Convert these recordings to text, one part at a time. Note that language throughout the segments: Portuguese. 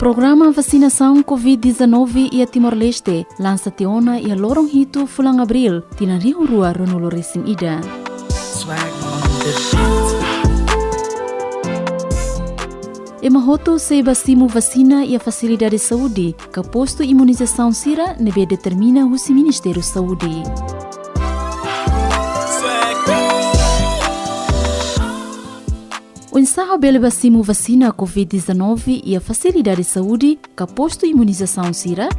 Programa vacinação Covid-19 e a Timor-Leste lança teona e a lorong hito fulang abril tina riu rua ronolo racing ida. E mahoto se basimu vacina e a facilidade de saúde que posto imunização sira nebe determina o Ministério da Saúde. O ensaio bele basimu vacina Covid-19 e a facilidade de saúde que posto imunização sira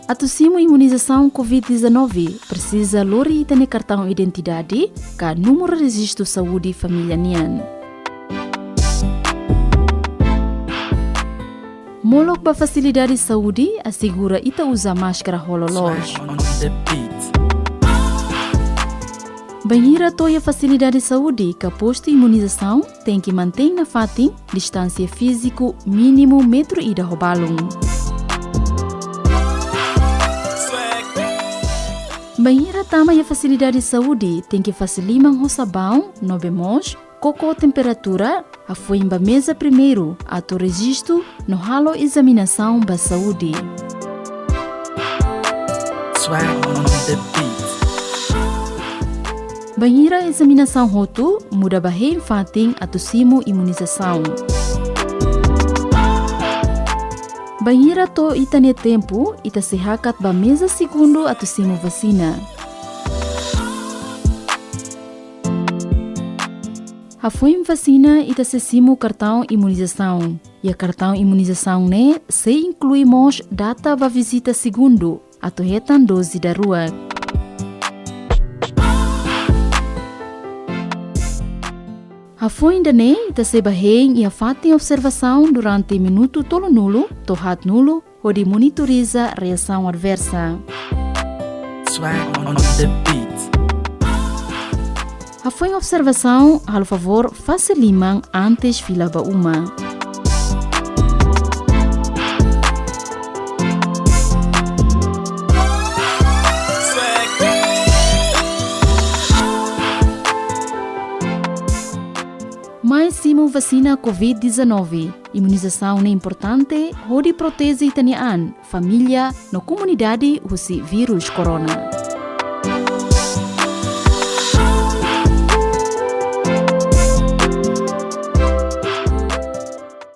a tusimu imunização Covid-19 precisa lori itane cartão identidade ka número de registro saúde família nian. Molok ba facilidade de saúde assegura ita usa máscara hololoj. Banheira toia facilidade de saúde que posto imunização tem que manter na fatin distância físico mínimo metro ida robalung. Banheira tama e a facilidade de saúde tem que facilitar o sabão, no bemos, coco temperatura, a foi em mesa primeiro, a to registro, no halo examinação da saúde. Banheira examinação roto, muda bahei fating a tosimo imunização. Banheira to itane tempo, ita sehakat ba mesa segundo a tosimo vacina. A foi vacina ita sesimo cartão imunização. E a cartão imunização ne se incluímos data ba visita segundo, a tohetan dose da rua. A foi ainda ne ita se baheng e a fatem observação durante minuto tolo nulo, tohat nulo, ou de monitoriza reação adversa. A foi observação, ao favor, faciliman antes fila ba uma. Mais simo vacina Covid-19. Imunização é importante, onde protege itanian, família, na comunidade, o vírus corona.